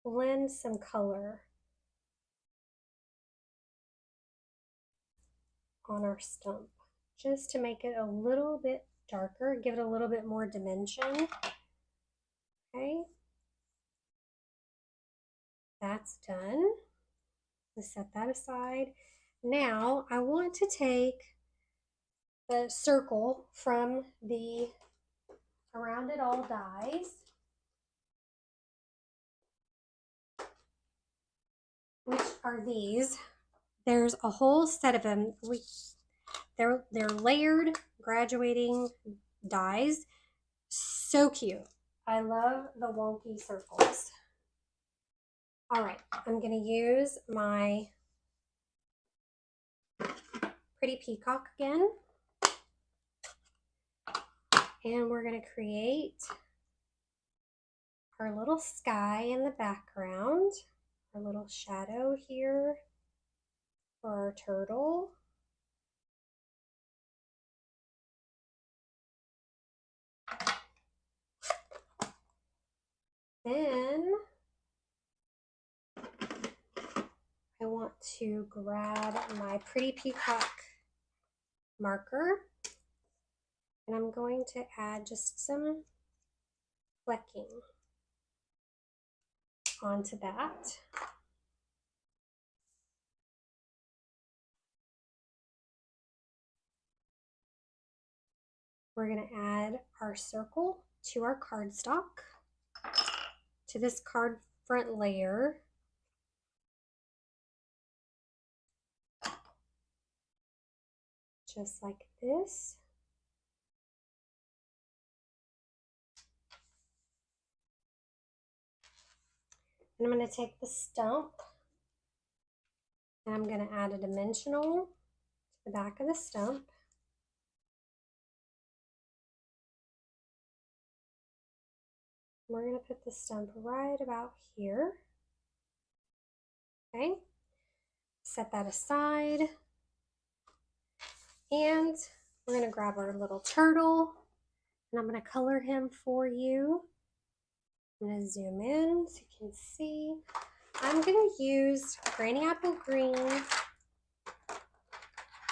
A: blend some color on our stump just to make it a little bit darker, give it a little bit more dimension. Okay, that's done. Let's set that aside. Now I want to take the circle from the Around It All dies, which are these. There's a whole set of them. They're layered graduating dies. So cute. I love the wonky circles. All right, I'm going to use my Pretty Peacock again. And we're going to create our little sky in the background, our little shadow here for our turtle. Then I want to grab my Pretty Peacock marker, and I'm going to add just some flecking onto that. We're going to add our circle to our cardstock, to this card front layer. Just like this. And I'm going to take the stump And I'm going to add a dimensional to the back of the stump. We're going to put the stump right about here. Okay, set that aside. And we're going to grab our little turtle, and I'm going to color him for you. I'm going to zoom in so you can see. I'm going to use Granny Apple Green,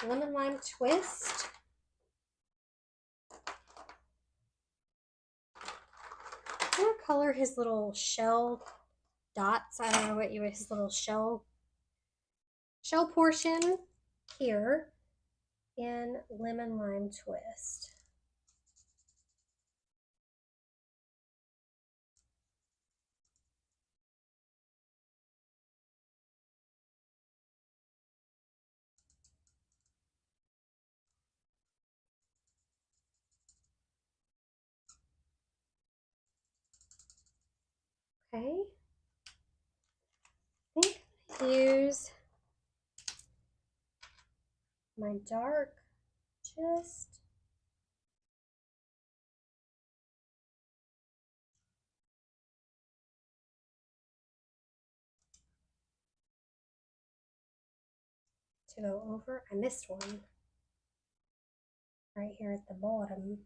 A: Lemon Lime Twist. I'm going to color his little shell dots. I don't know what his little shell portion here in Lemon Lime Twist. Okay. I think I'm going to use my dark just to go over. I missed one right here at the bottom.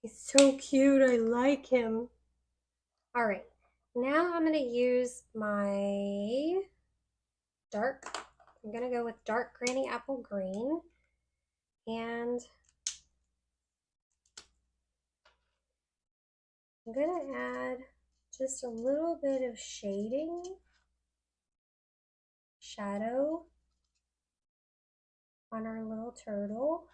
A: He's so cute. I like him. All right, now I'm going to use my dark. I'm going to go with dark Granny Apple Green, and I'm going to add just a little bit of shading, shadow on our little turtle.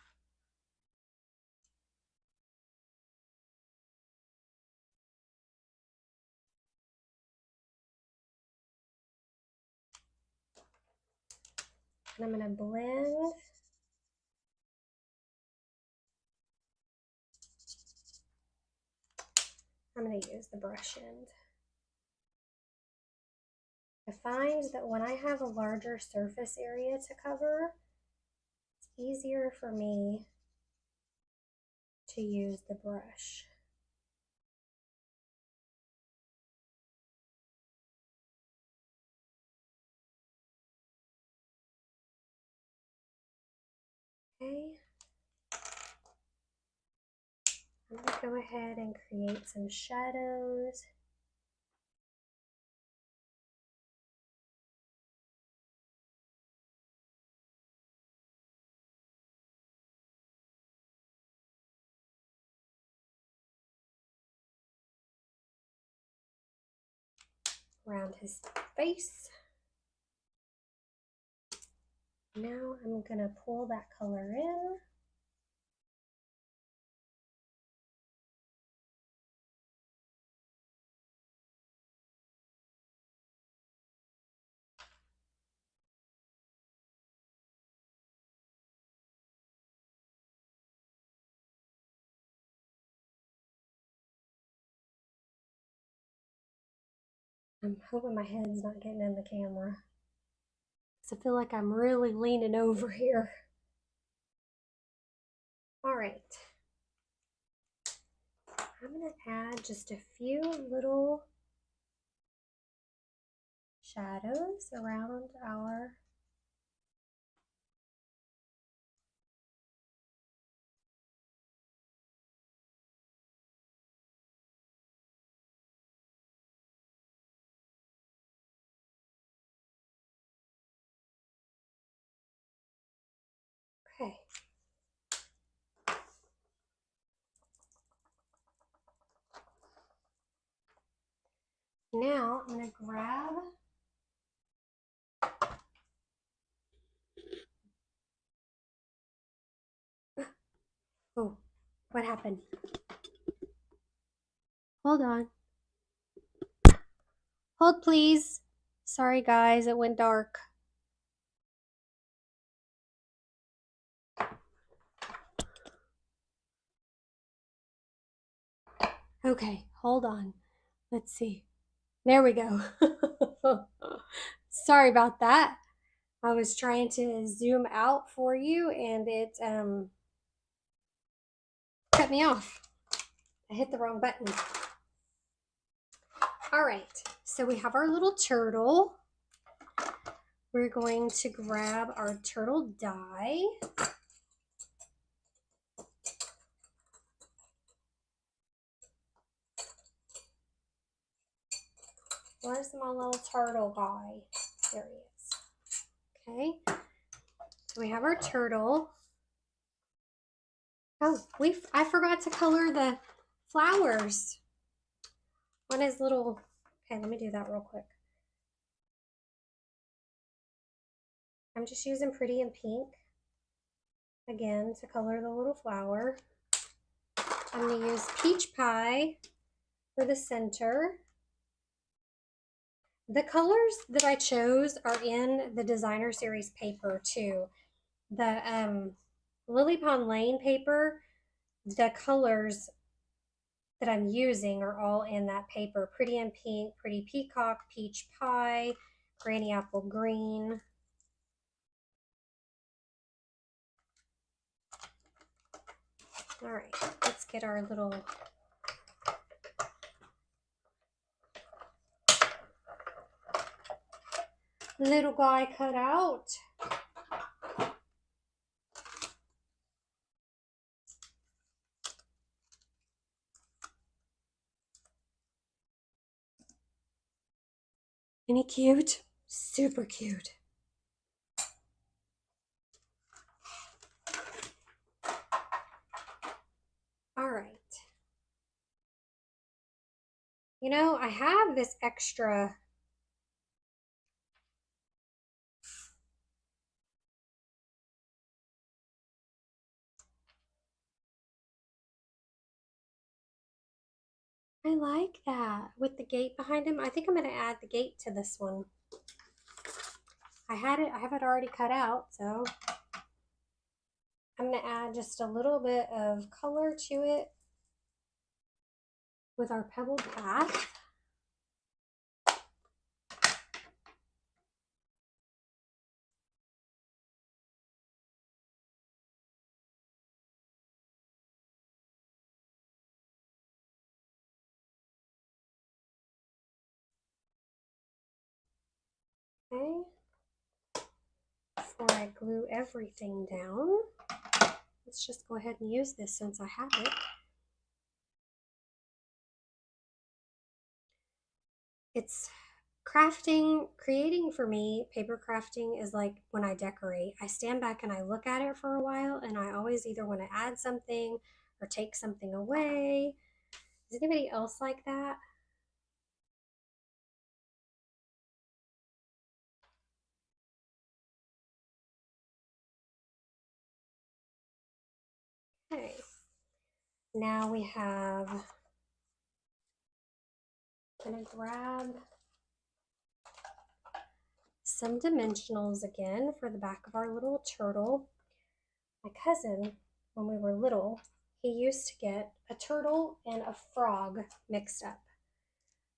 A: And I'm going to blend I'm going to use the brush end. I find that when I have a larger surface area to cover, it's easier for me to use the brush. Okay. I'm going to go ahead and create some shadows. Around his face. Now I'm going to pull that color in. I'm hoping my head's not getting in the camera, because I feel like I'm really leaning over here. All right. I'm going to add just a few little shadows around our okay. Now I'm going to grab oh, what happened? Hold on. Hold please. Sorry guys, it went dark. Okay, hold on. Let's see. There we go. Sorry about that. I was trying to zoom out for you and it cut me off. I hit the wrong button. All right, so we have our little turtle. We're going to grab our turtle die. Where's my little turtle guy? There he is. Okay, so we have our turtle. Oh, I forgot to color the flowers on his little, okay, let me do that real quick. I'm just using Pretty in Pink again to color the little flower. I'm going to use Peach Pie for the center. The colors that I chose are in the designer series paper too. The Lily Pond Lane paper, the colors that I'm using are all in that paper. Pretty in Pink, Pretty Peacock, Peach Pie, Granny Apple Green. All right, let's get our little guy cut out. Isn't he cute? Super cute. All right. You know, I have this extra I like that with the gate behind him. I think I'm going to add the gate to this one. I have it already cut out, so I'm going to add just a little bit of color to it with our pebbled path. Okay. Before I glue everything down, let's just go ahead and use this since I have it. It's creating for me, paper crafting is like when I decorate. I stand back and I look at it for a while and I always either want to add something or take something away. Is anybody else like that? Okay. Now we have, I'm gonna grab some dimensionals again for the back of our little turtle. My cousin, when we were little, he used to get a turtle and a frog mixed up.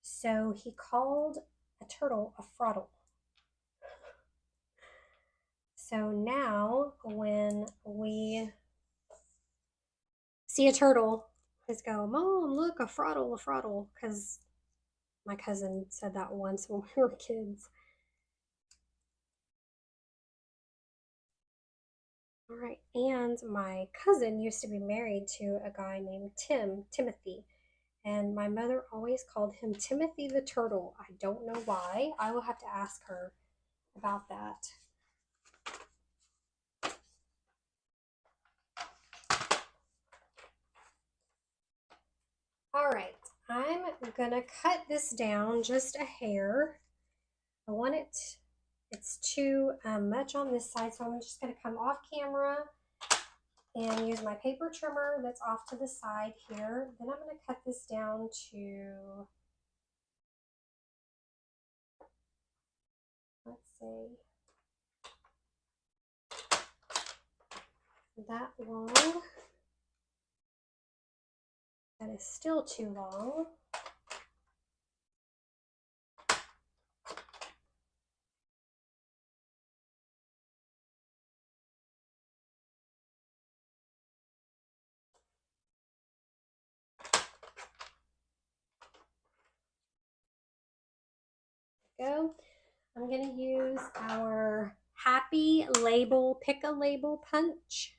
A: So he called a turtle a frottle. So now when we see a turtle, let's go, Mom, look, a frottle, because my cousin said that once when we were kids. All right, and my cousin used to be married to a guy named Timothy, and my mother always called him Timothy the Turtle. I don't know why. I will have to ask her about that. All right, I'm gonna cut this down just a hair. I want it's too much on this side, so I'm just gonna come off camera and use my paper trimmer that's off to the side here. Then I'm gonna cut this down to, let's see, that long. Got is still too long. Go. I'm going to use our Happy Label Pick a Label punch.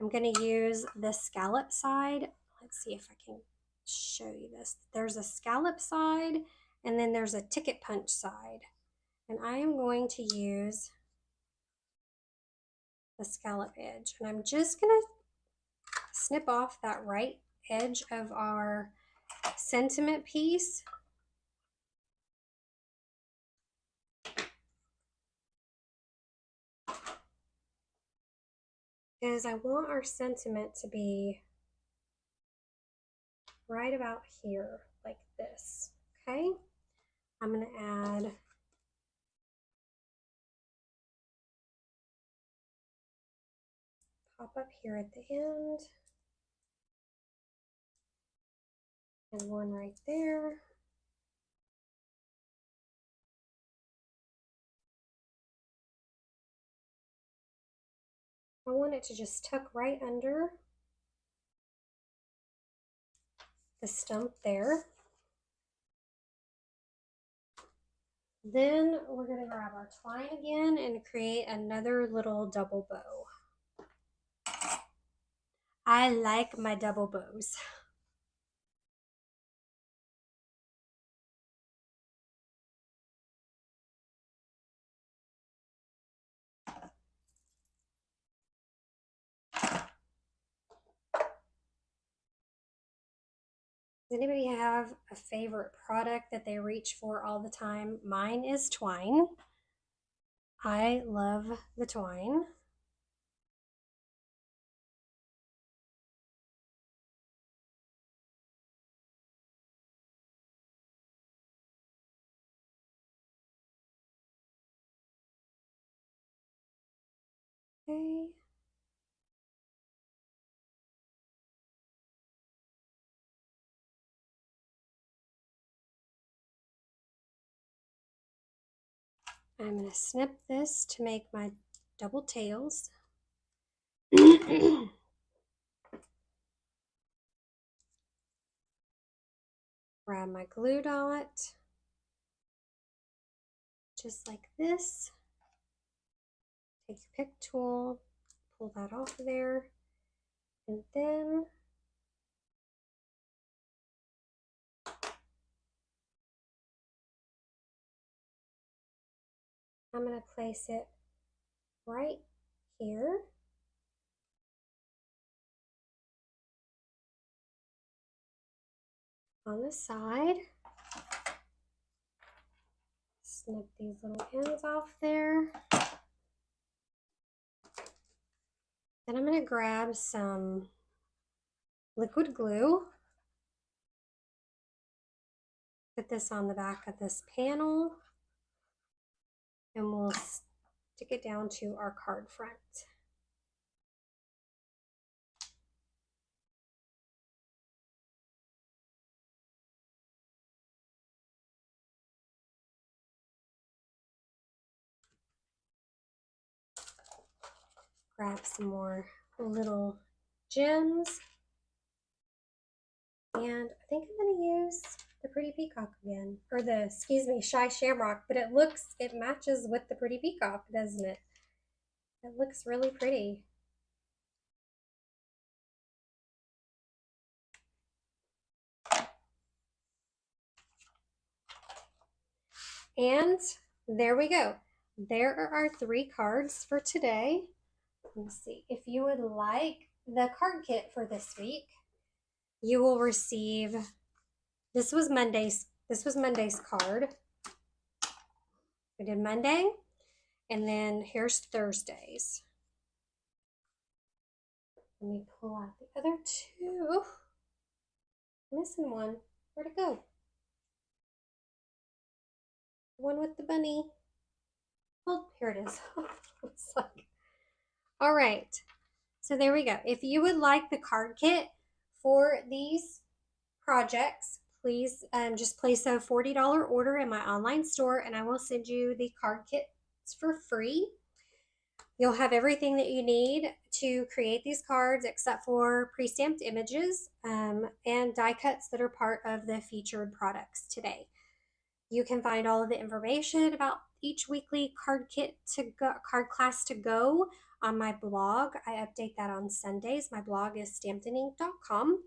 A: I'm going to use the scallop side. Let's see if I can show you this. There's a scallop side and then there's a ticket punch side. And I am going to use the scallop edge. And I'm just going to snip off that right edge of our sentiment piece. Because I want our sentiment to be right about here, like this, okay? I'm gonna add pop up here at the end, and one right there. I want it to just tuck right under the stump there. Then we're going to grab our twine again and create another little double bow. I like my double bows. Does anybody have a favorite product that they reach for all the time? Mine is twine. I love the twine. Okay. I'm going to snip this to make my double tails. Grab my glue dot, just like this. Take your pick tool, pull that off of there, and then I'm going to place it right here. On the side. Snip these little ends off there. Then I'm going to grab some liquid glue. Put this on the back of this panel. And we'll stick it down to our card front. Grab some more little gems. And I think I'm going to use the Pretty Peacock again. Or the, excuse me, Shy Shamrock. But it matches with the Pretty Peacock, doesn't it? It looks really pretty. And there we go. There are our 3 cards for today. Let's see. If you would like the card kit for this week, you will receive, this was Monday's card. We did Monday, and then here's Thursday's. Let me pull out the other 2. I'm missing one. Where'd it go? One with the bunny. Oh, here it is. It's like, all right. So there we go. If you would like the card kit For these projects, please just place a $40 order in my online store and I will send you the card kits for free. You'll have everything that you need to create these cards except for pre-stamped images and die cuts that are part of the featured products today. You can find all of the information about each weekly card class to go on my blog. I update that on Sundays. My blog is stampeninc.com.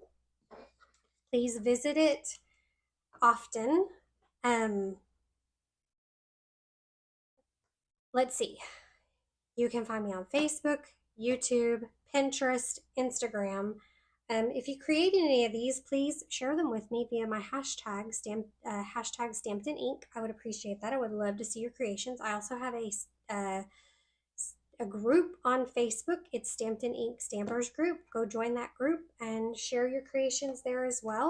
A: Please visit it often. Um, let's see. You can find me on Facebook, YouTube, Pinterest, Instagram. If you create any of these, please share them with me via my hashtag Stamped in Ink. I would appreciate that. I would love to see your creations. I also have a group on Facebook. It's Stamped in Ink Stampers Group. Go join that group and share your creations there as well.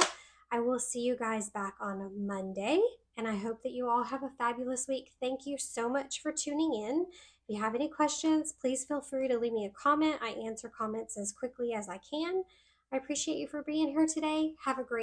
A: I will see you guys back on Monday, and I hope that you all have a fabulous week. Thank you so much for tuning in. If you have any questions, please feel free to leave me a comment. I answer comments as quickly as I can. I appreciate you for being here today. Have a great